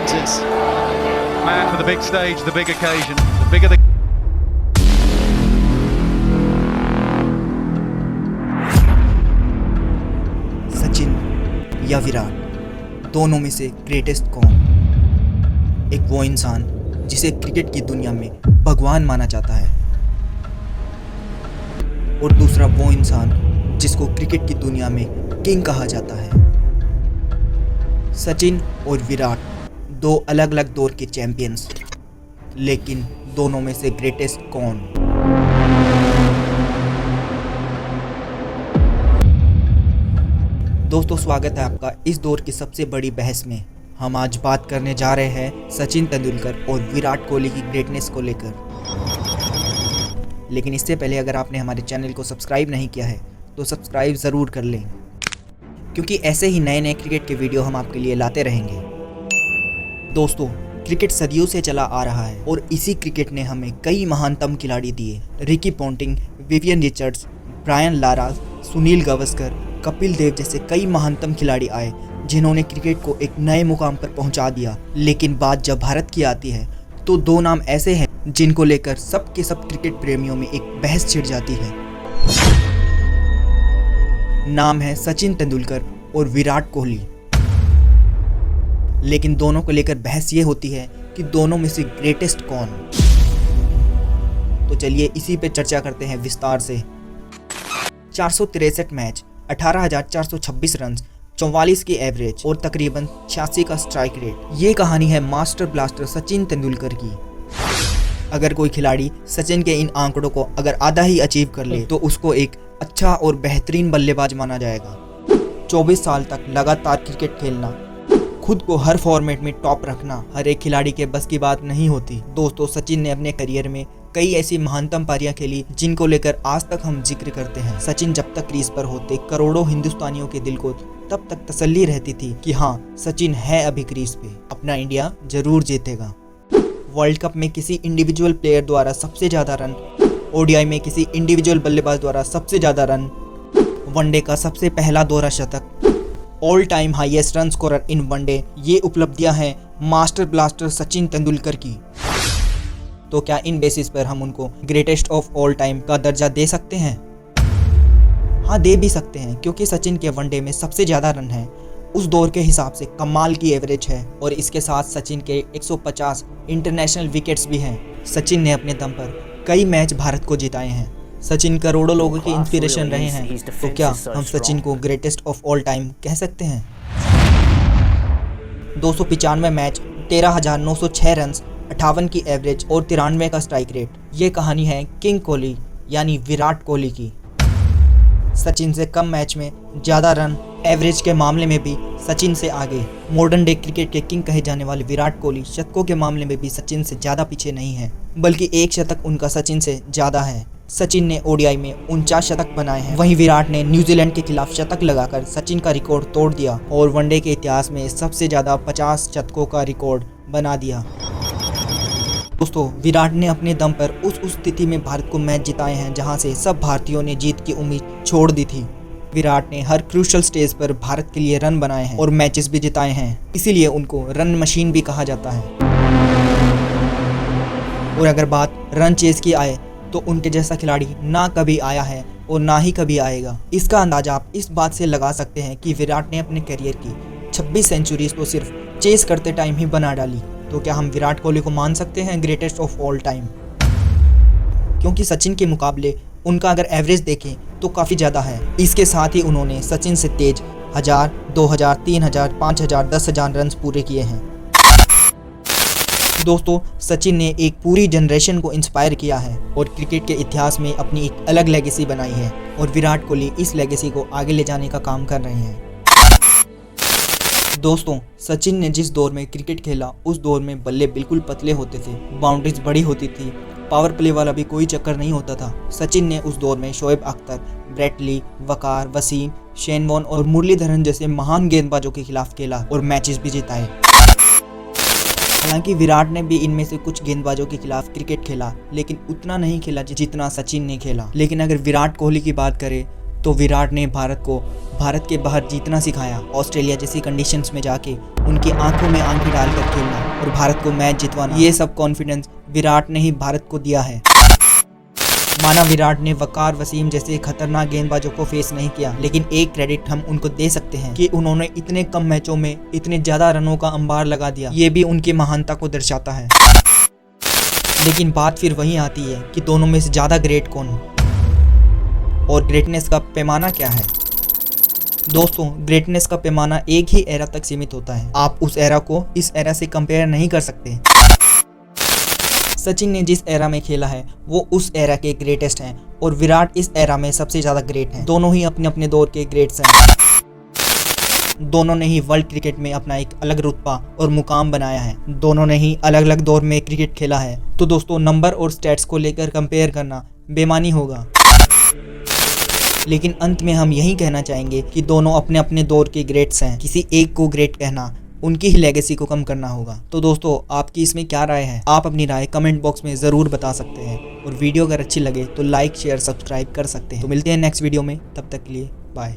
chances. Man for the big stage, the big occasion, the bigger the... Sachin या विराट, दोनों में से ग्रेटेस्ट कौन? एक वो इंसान जिसे क्रिकेट की दुनिया में भगवान माना जाता है, और दूसरा वो इंसान जिसको क्रिकेट की दुनिया में किंग कहा जाता है। सचिन और विराट दो अलग अलग दौर के चैंपियंस, लेकिन दोनों में से ग्रेटेस्ट कौन? दोस्तों, स्वागत है आपका इस दौर की सबसे बड़ी बहस में। हम आज बात करने जा रहे हैं सचिन तेंदुलकर और विराट कोहली की ग्रेटनेस को लेकर। लेकिन इससे पहले अगर आपने हमारे चैनल को सब्सक्राइब नहीं किया है तो सब्सक्राइब ज़रूर कर लें, क्योंकि ऐसे ही नए नए क्रिकेट के वीडियो हम आपके लिए लाते रहेंगे। दोस्तों, क्रिकेट सदियों से चला आ रहा है और इसी क्रिकेट ने हमें कई महानतम खिलाड़ी दिए। Ricky Ponting, Vivian Richards, Brian Lara, Sunil Gavaskar, Kapil Dev जैसे कई महानतम खिलाड़ी आए जिन्होंने क्रिकेट को एक नए मुकाम पर पहुंचा दिया। लेकिन बात जब भारत की आती है तो दो नाम ऐसे हैं जिनको लेकर सब के सब क्रिकेट प्रेमियों में एक बहस छिड़ जाती है। नाम है सचिन तेंदुलकर और विराट कोहली। लेकिन दोनों को लेकर बहस ये होती है कि दोनों में से ग्रेटेस्ट कौन? तो चलिए इसी पे चर्चा करते हैं विस्तार से। 463 मैच, 18,426 रन, 44 की एवरेज और तकरीबन 86 का स्ट्राइक रेट। ये कहानी है मास्टर ब्लास्टर सचिन तेंदुलकर की। अगर कोई खिलाड़ी सचिन के इन आंकड़ों को अगर आधा ही अचीव कर ले तो उसको एक अच्छा और बेहतरीन बल्लेबाज माना जाएगा। 24 साल तक लगातार क्रिकेट खेलना, खुद को हर फॉर्मेट में टॉप रखना हर एक खिलाड़ी के बस की बात नहीं होती। दोस्तों, सचिन ने अपने करियर में कई ऐसी महानतम पारियां खेली जिनको लेकर आज तक हम जिक्र करते हैं। सचिन जब तक क्रीज पर होते करोड़ों हिंदुस्तानियों के दिल को तब तक तसल्ली रहती थी कि हाँ, सचिन है अभी क्रीज पे, अपना इंडिया जरूर जीतेगा। वर्ल्ड कप में किसी इंडिविजुअल प्लेयर द्वारा सबसे ज्यादा रन, ओडीआई में किसी इंडिविजुअल बल्लेबाज द्वारा सबसे ज्यादा रन, वनडे का सबसे पहला दोहरा शतक, all time highest run scorer इन वनडे, ये उपलब्धियां हैं मास्टर ब्लास्टर सचिन तेंदुलकर की। तो क्या इन बेसिस पर हम उनको ग्रेटेस्ट ऑफ ऑल टाइम का दर्जा दे सकते हैं? हाँ, दे भी सकते हैं, क्योंकि सचिन के वनडे में सबसे ज़्यादा रन है, उस दौर के हिसाब से कमाल की एवरेज है, और इसके साथ सचिन के 150 इंटरनेशनल विकेट्स भी हैं। सचिन ने अपने दम पर कई मैच भारत को जिताए हैं। सचिन करोड़ों लोगों की इंस्पिरेशन रहे हैं। तो क्या हम सचिन को ग्रेटेस्ट ऑफ ऑल टाइम कह सकते हैं? 295 मैच, 13,906 रन, 58 की एवरेज और 93 का स्ट्राइक रेट। ये कहानी है किंग कोहली यानी विराट कोहली की। सचिन से कम मैच में ज़्यादा रन, एवरेज के मामले में भी सचिन से आगे। मॉडर्न डे क्रिकेट के किंग कहे जाने वाले विराट कोहली शतकों के मामले में भी सचिन से ज़्यादा पीछे नहीं है, बल्कि एक शतक उनका सचिन से ज़्यादा है। सचिन ने ओडीआई में 49 शतक बनाए हैं, वहीं विराट ने न्यूजीलैंड के खिलाफ शतक लगाकर सचिन का रिकॉर्ड तोड़ दिया और वनडे के इतिहास में सबसे ज़्यादा 50 शतकों का रिकॉर्ड बना दिया। दोस्तों, विराट ने अपने दम पर उस स्थिति में भारत को मैच जिताए हैं जहां से सब भारतीयों ने जीत की उम्मीद छोड़ दी थी। विराट ने हर क्रूशल स्टेज पर भारत के लिए रन बनाए हैं और मैचेस भी जिताए हैं, इसीलिए उनको रन मशीन भी कहा जाता है। और अगर बात रन चेस की आए तो उनके जैसा खिलाड़ी ना कभी आया है और ना ही कभी आएगा। इसका अंदाजा आप इस बात से लगा सकते हैं कि विराट ने अपने करियर की 26 सेंचुरीज को सिर्फ चेस करते टाइम ही बना डाली। तो क्या हम विराट कोहली को मान सकते हैं ग्रेटेस्ट ऑफ ऑल टाइम? क्योंकि सचिन के मुकाबले उनका अगर एवरेज देखें तो काफ़ी ज़्यादा है। इसके साथ ही उन्होंने सचिन से तेज 1000, 2000, 3000, 5000, 10,000 रन पूरे किए हैं। दोस्तों, सचिन ने एक पूरी जनरेशन को इंस्पायर किया है और क्रिकेट के इतिहास में अपनी एक अलग लेगेसी बनाई है, और विराट कोहली इस लेगेसी को आगे ले जाने का काम कर रहे हैं। दोस्तों, सचिन ने जिस दौर में क्रिकेट खेला उस दौर में बल्ले बिल्कुल पतले होते थे, बाउंड्रीज बड़ी होती थी, पावर प्ले वाला भी कोई चक्कर नहीं होता था। सचिन ने उस दौर में शोएब अख्तर, ब्रेट ली, वकार, वसीम, शेन वॉर्न और मुरलीधरन जैसे महान गेंदबाजों के खिलाफ खेला और मैचेस भी जिताए। हालांकि विराट ने भी इनमें से कुछ गेंदबाजों के खिलाफ क्रिकेट खेला, लेकिन उतना नहीं खेला जितना सचिन ने खेला। लेकिन अगर विराट कोहली की बात करें तो विराट ने भारत के बाहर जीतना सिखाया। ऑस्ट्रेलिया जैसी कंडीशंस में जाके उनकी आंखों में आंखें डालकर खेलना और भारत को मैच जितवाना, ये सब कॉन्फिडेंस विराट ने ही भारत को दिया है। माना विराट ने वकार वसीम जैसे खतरनाक गेंदबाजों को फेस नहीं किया, लेकिन एक क्रेडिट हम उनको दे सकते हैं कि उन्होंने इतने कम मैचों में इतने ज्यादा रनों का अंबार लगा दिया। ये भी उनकी महानता को दर्शाता है। लेकिन बात फिर वहीं आती है कि दोनों में से ज्यादा ग्रेट कौन और ग्रेटनेस का पैमाना क्या है। दोस्तों, ग्रेटनेस का पैमाना एक ही एरा तक सीमित होता है। आप उस एरा को इस एरा से कंपेयर नहीं कर सकते। सचिन ने जिस एरा में खेला है वो उस एरा के ग्रेटेस्ट हैं और विराट इस एरा में सबसे ज्यादा ग्रेट हैं। दोनों ही अपने अपने दौर के ग्रेट्स हैं। दोनों ने ही वर्ल्ड क्रिकेट में अपना एक अलग रुतबा और मुकाम बनाया है। दोनों ने ही अलग अलग दौर में क्रिकेट खेला है। तो दोस्तों, नंबर और स्टैट्स को लेकर कंपेयर करना बेमानी होगा। लेकिन अंत में हम यही कहना चाहेंगे कि दोनों अपने अपने दौर के ग्रेट्स हैं। किसी एक को ग्रेट कहना उनकी ही लेगेसी को कम करना होगा। तो दोस्तों, आपकी इसमें क्या राय है? आप अपनी राय कमेंट बॉक्स में ज़रूर बता सकते हैं और वीडियो अगर अच्छी लगे तो लाइक शेयर सब्सक्राइब कर सकते हैं। तो मिलते हैं नेक्स्ट वीडियो में, तब तक के लिए बाय।